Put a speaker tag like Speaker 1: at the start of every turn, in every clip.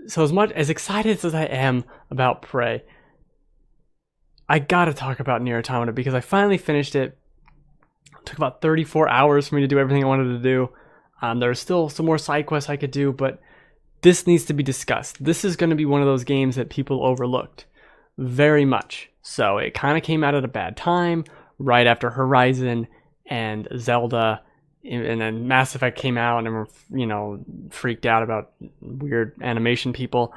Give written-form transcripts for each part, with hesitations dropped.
Speaker 1: So as excited as I am about Prey, I gotta talk about Nier Automata because I finally finished it. It took about 34 hours for me to do everything I wanted to do. There are still some more side quests I could do, but this needs to be discussed. This is going to be one of those games that people overlooked very much. So it kind of came out at a bad time, right after Horizon and Zelda, and then Mass Effect came out, and we're freaked out about weird animation people.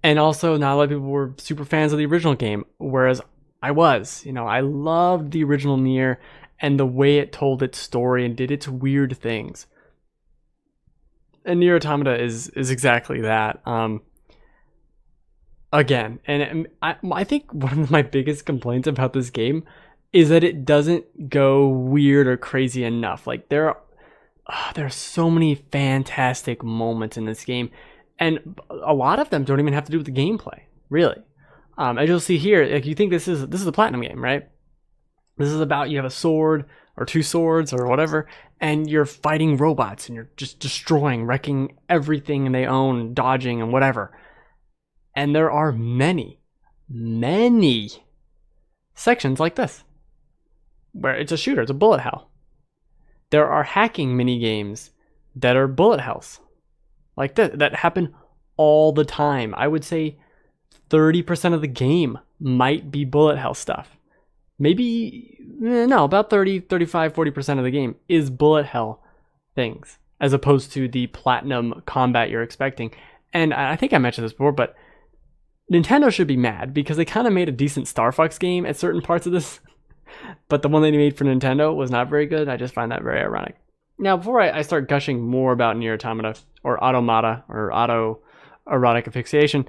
Speaker 1: And also, not a lot of people were super fans of the original game, whereas I was. I loved the original Nier and the way it told its story and did its weird things. And Nier Automata is exactly that. Again, and I think one of my biggest complaints about this game is that it doesn't go weird or crazy enough. Like there are so many fantastic moments in this game, and a lot of them don't even have to do with the gameplay, really. As you'll see here, like you think this is a platinum game, right? This is about you have a sword or two swords or whatever, and you're fighting robots and you're just destroying, wrecking everything they own, dodging and whatever. And there are many, many sections like this, where it's a shooter, it's a bullet hell. There are hacking mini games that are bullet hells, like that happen all the time. I would say 30% of the game might be bullet hell stuff. About 30, 35, 40% of the game is bullet hell things, as opposed to the platinum combat you're expecting. And I think I mentioned this before, but Nintendo should be mad because they kind of made a decent Star Fox game at certain parts of this, but the one they made for Nintendo was not very good. I just find that very ironic. Now, before I start gushing more about Nier Automata, or Automata, or autoerotic asphyxiation,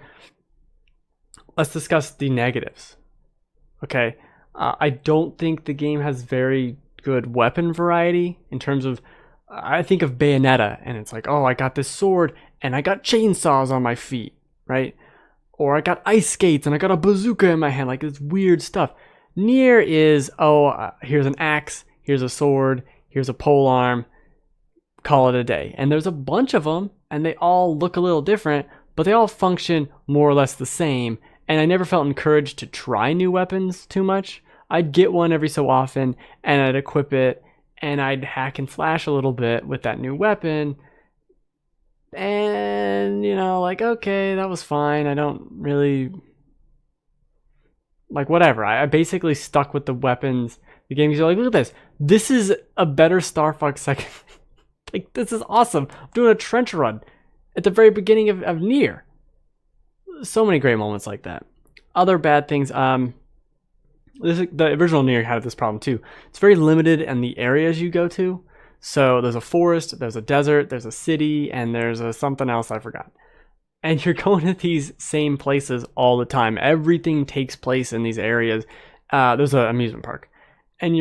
Speaker 1: let's discuss the negatives. Okay, I don't think the game has very good weapon variety in terms of, I think of Bayonetta, and it's like, oh, I got this sword, and I got chainsaws on my feet, right? Or I got ice skates, and I got a bazooka in my hand, like this weird stuff. Nier is, here's an axe, here's a sword, here's a polearm, call it a day. And there's a bunch of them, and they all look a little different, but they all function more or less the same. And I never felt encouraged to try new weapons too much. I'd get one every so often, and I'd equip it, and I'd hack and slash a little bit with that new weapon. And, like, okay, that was fine. I don't really... Like, whatever. I basically stuck with the weapons. The game is like, look at this. This is a better Star Fox second. Like, this is awesome. I'm doing a trench run at the very beginning of Nier. So many great moments like that. Other bad things, the original Nier had this problem too. It's very limited in the areas you go to. So there's a forest, there's a desert, there's a city, and there's something else I forgot. And you're going to these same places all the time. Everything takes place in these areas. There's an amusement park, and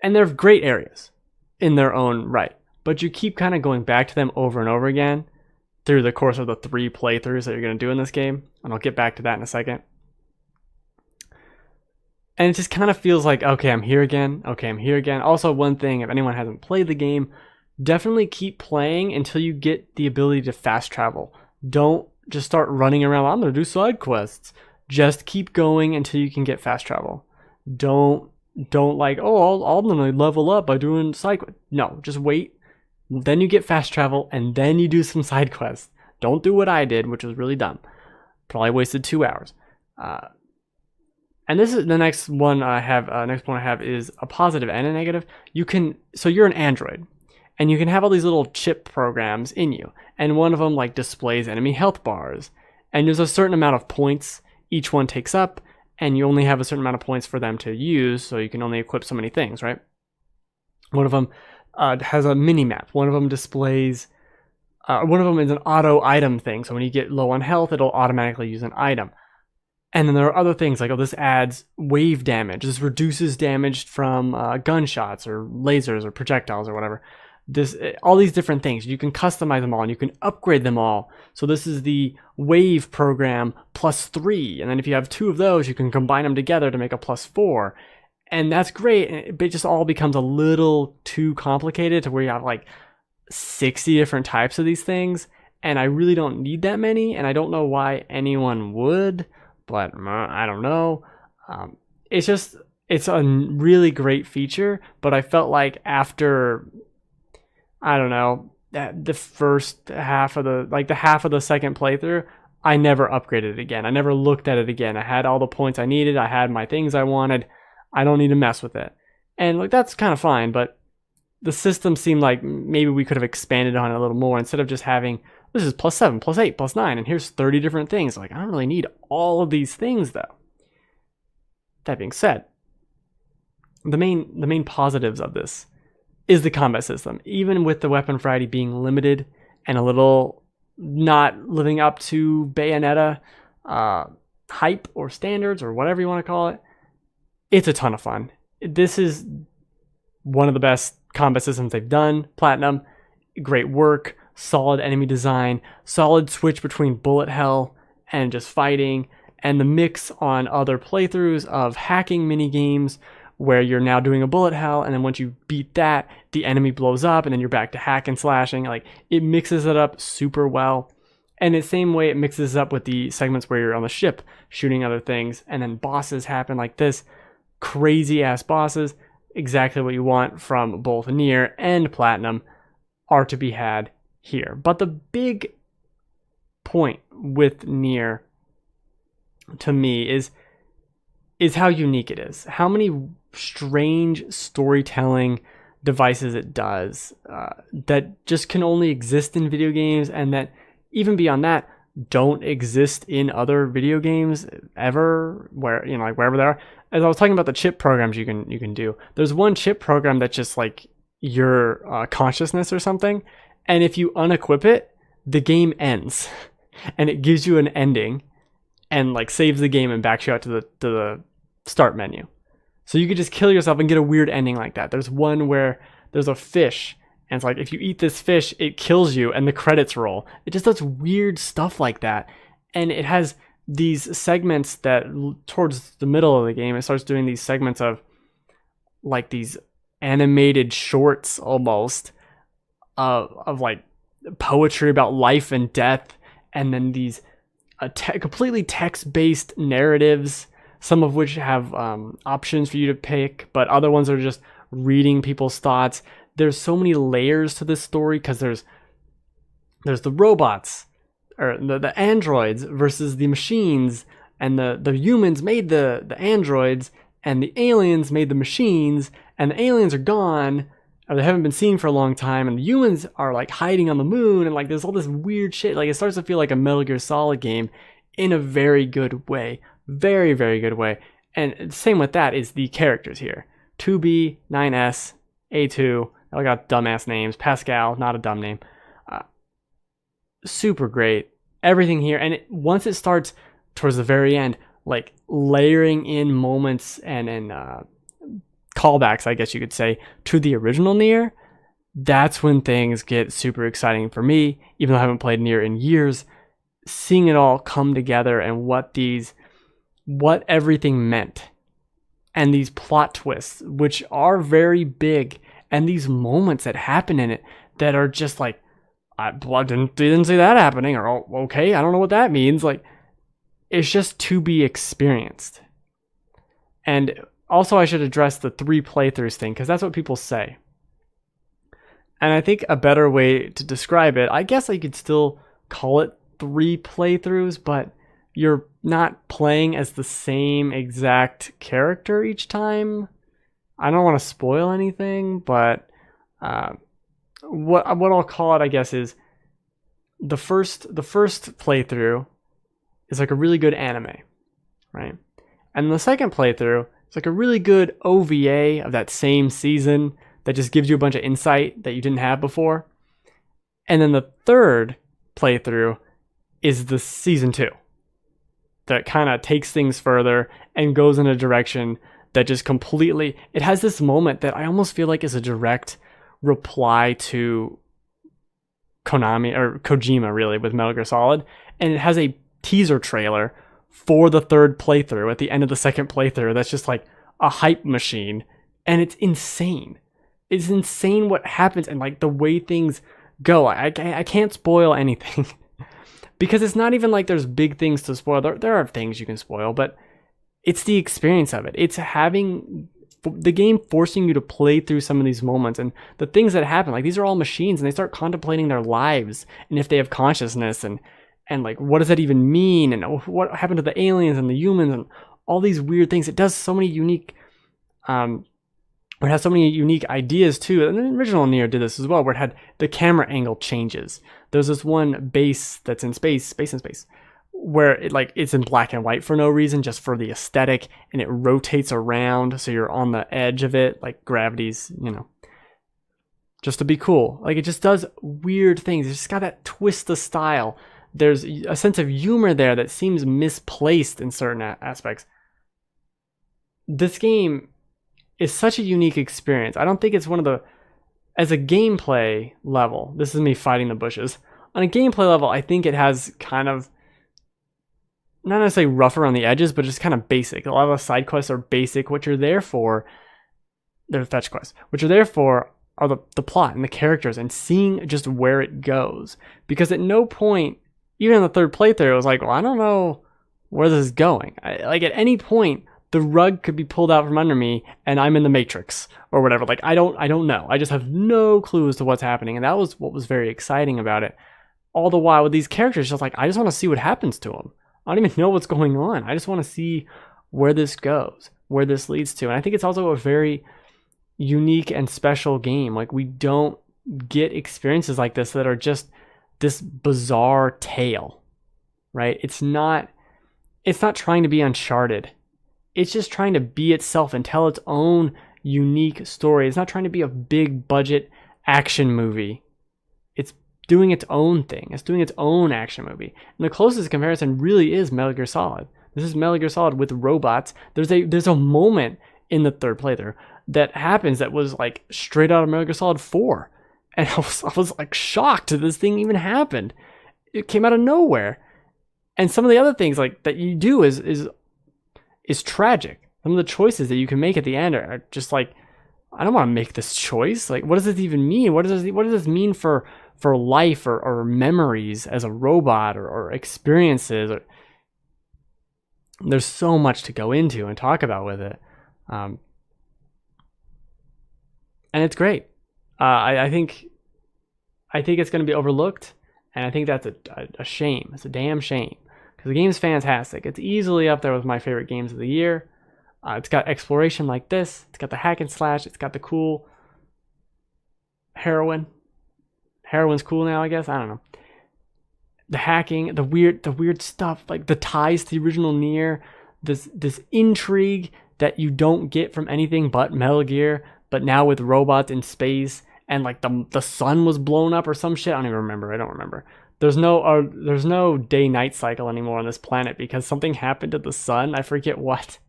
Speaker 1: they're great areas in their own right. But you keep kind of going back to them over and over again through the course of the 3 playthroughs that you're going to do in this game, and I'll get back to that in a second. And it just kind of feels like, okay, I'm here again. Okay, I'm here again. Also, one thing, if anyone hasn't played the game, definitely keep playing until you get the ability to fast travel. Don't just start running around, I'm going to do side quests. Just keep going until you can get fast travel. Don't like, I'll going to level up by doing side quests. No, just wait. Then you get fast travel, and then you do some side quests. Don't do what I did, which was really dumb. Probably wasted 2 hours. And this is the next one I have. Next one I have is a positive and a negative. So you're an android, and you can have all these little chip programs in you, and one of them like displays enemy health bars, and there's a certain amount of points each one takes up, and you only have a certain amount of points for them to use, so you can only equip so many things, right? One of them has a mini map. One of them displays. One of them is an auto item thing, so when you get low on health, it'll automatically use an item. And then there are other things like, this adds wave damage. This reduces damage from gunshots or lasers or projectiles or whatever. All these different things. You can customize them all and you can upgrade them all. So this is the wave program +3. And then if you have 2 of those, you can combine them together to make a +4. And that's great. It just all becomes a little too complicated to where you have like 60 different types of these things. and I really don't need that many, and I don't know why anyone would, but I don't know. It's just, it's a really great feature, but I felt like after, I don't know, the first half of the half of the second playthrough, I never upgraded it again. I never looked at it again. I had all the points I needed. I had my things I wanted. I don't need to mess with it. And like, that's kind of fine, but the system seemed like maybe we could have expanded on it a little more instead of just having, this is +7, +8, +9, and here's 30 different things. Like, I don't really need all of these things though. That being said, the main positives of this is the combat system. Even with the weapon variety being limited and a little not living up to Bayonetta hype or standards or whatever you want to call it, it's a ton of fun. This is one of the best combat systems they've done. Platinum, great work, solid enemy design, solid switch between bullet hell and just fighting, and the mix on other playthroughs of hacking mini games where you're now doing a bullet hell, and then once you beat that, the enemy blows up, and then you're back to hack and slashing. Like, it mixes it up super well. And the same way it mixes up with the segments where you're on the ship shooting other things, and then bosses happen like this. Crazy ass bosses, exactly what you want from both Nier and Platinum, are to be had here. But the big point with Nier, to me, is how unique it is. How many strange storytelling devices it does that just can only exist in video games, and that even beyond that don't exist in other video games ever, where, you know, like wherever they are. As I was talking about the chip programs you can do, there's one chip program that's just like your consciousness or something, and if you unequip it, the game ends and it gives you an ending and like saves the game and backs you out to the start menu. So you could just kill yourself and get a weird ending like that. There's one where there's a fish, and it's like, if you eat this fish, it kills you, and the credits roll. It just does weird stuff like that. And it has these segments that towards the middle of the game, it starts doing these segments of like these animated shorts almost of like poetry about life and death, and then these completely text-based narratives, some of which have options for you to pick, but other ones are just reading people's thoughts. There's so many layers to this story, because there's the robots, or the androids versus the machines, and the humans made the androids, and the aliens made the machines, and the aliens are gone, or they haven't been seen for a long time, and the humans are like hiding on the moon, and like there's all this weird shit. Like, it starts to feel like a Metal Gear Solid game in a very good way. Very, very good way. And same with that is the characters here. 2B, 9S, A2, I got dumbass names. Pascal, not a dumb name. Super great. Everything here. And once it starts towards the very end, like layering in moments and callbacks, I guess you could say, to the original Nier, that's when things get super exciting for me, even though I haven't played Nier in years. Seeing it all come together and what everything meant, and these plot twists, which are very big, and these moments that happen in it that are just like, I didn't see that happening, or oh, okay, I don't know what that means. Like, it's just to be experienced. And also, I should address the 3 playthroughs thing, because that's what people say. And I think a better way to describe it, I guess I could still call it 3 playthroughs, but you're not playing as the same exact character each time. I don't want to spoil anything, but what I'll call it, I guess, is the first playthrough is like a really good anime, right? And the second playthrough is like a really good OVA of that same season that just gives you a bunch of insight that you didn't have before. And then the third playthrough is the season 2 that kind of takes things further and goes in a direction that just completely, it has this moment that I almost feel like is a direct reply to Konami, or Kojima really, with Metal Gear Solid. And it has a teaser trailer for the third playthrough at the end of the second playthrough that's just like a hype machine, and it's insane. It's insane what happens, and like the way things go. I can't spoil anything because it's not even like there's big things to spoil. There are things you can spoil, but it's the experience of it. It's having the game forcing you to play through some of these moments and the things that happen. Like, these are all machines and they start contemplating their lives and if they have consciousness and like, what does that even mean? And what happened to the aliens and the humans and all these weird things. It does so many unique, it has so many unique ideas too. And the original Nier did this as well, where it had the camera angle changes. There's this one base that's in space, where it's in black and white for no reason, just for the aesthetic, and it rotates around so you're on the edge of it, like gravity's, just to be cool. Like, it just does weird things. It's just got that twist of style. There's a sense of humor there that seems misplaced in certain aspects. This game is such a unique experience. I don't think it's one of the, as a gameplay level, this is me fighting the bushes. On a gameplay level, I think it has kind of, not necessarily rough around the edges, but just kind of basic. A lot of the side quests are basic. What you're there for, they're fetch quests. What you're there for are the plot and the characters and seeing just where it goes. Because at no point, even in the third playthrough, it was like, well, I don't know where this is going. Like, at any point, the rug could be pulled out from under me and I'm in the Matrix or whatever. Like, I don't know. I just have no clue as to what's happening. And that was what was very exciting about it. All the while with these characters, just like, I just want to see what happens to them. I don't even know what's going on. I just want to see where this goes, where this leads to. And I think it's also a very unique and special game. Like, we don't get experiences like this that are just this bizarre tale, right? It's not trying to be Uncharted. It's just trying to be itself and tell its own unique story. It's not trying to be a big budget action movie. It's doing its own thing. It's doing its own action movie. And the closest comparison really is Metal Gear Solid. This is Metal Gear Solid with robots. There's a moment in the third playthrough that happens that was like straight out of Metal Gear Solid 4. And I was like shocked that this thing even happened. It came out of nowhere. And some of the other things like that you do is tragic. Some of the choices that you can make at the end are just like, I don't want to make this choice. Like, what does this even mean? What does this mean for life or memories as a robot or experiences? There's so much to go into and talk about with it. And it's great. I think it's going to be overlooked, and I think that's a shame. It's a damn shame, because the game's fantastic. It's easily up there with my favorite games of the year. It's got exploration like this. It's got the hack and slash. It's got the cool heroine. Heroine's cool now, I guess. I don't know. The hacking, the weird stuff, like the ties to the original Nier. This intrigue that you don't get from anything but Metal Gear, but now with robots in space, and like the sun was blown up or some shit. I don't even remember. I don't remember. There's no day-night cycle anymore on this planet because something happened to the sun. I forget what.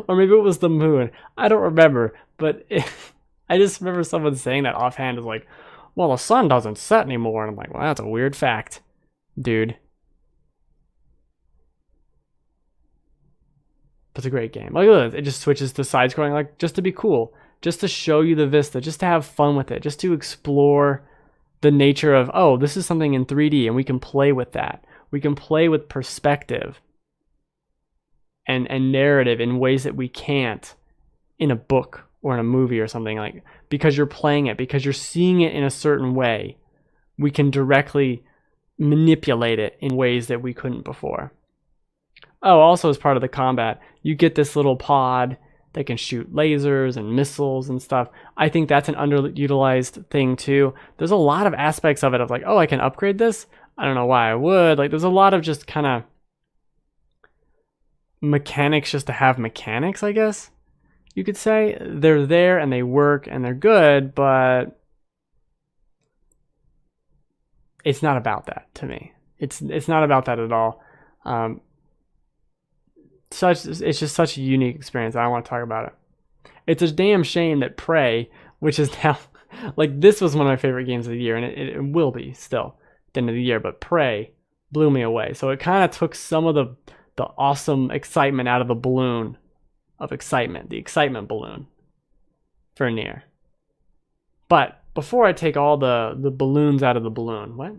Speaker 1: Or maybe it was the moon. I don't remember. But I just remember someone saying that offhand, is like, well, the sun doesn't set anymore. And I'm like, well, that's a weird fact, dude. But it's a great game. Like, look, it just switches to side-scrolling, like, just to be cool. Just to show you the vista. Just to have fun with it. Just to explore the nature of, oh, this is something in 3D, and we can play with that. We can play with perspective and narrative in ways that we can't in a book or in a movie or something, like, because you're playing it, because you're seeing it in a certain way. We can directly manipulate it in ways that we couldn't before. Oh, also as part of the combat, you get this little pod that can shoot lasers and missiles and stuff. I think that's an underutilized thing too. There's a lot of aspects of it of like, oh, I can upgrade this? I don't know why I would. Like, there's a lot of just kind of mechanics just to have mechanics, I guess you could say. They're there and they work and they're good, but it's not about that to me. It's not about that at all. It's just such a unique experience. I want to talk about it. It's a damn shame that Prey, which is now like, this was one of my favorite games of the year, and it will be still at the end of the year, but Prey blew me away. So it kind of took some of the awesome excitement out of the balloon of excitement, the excitement balloon for Nier. But before I take all the balloons out of the balloon, what?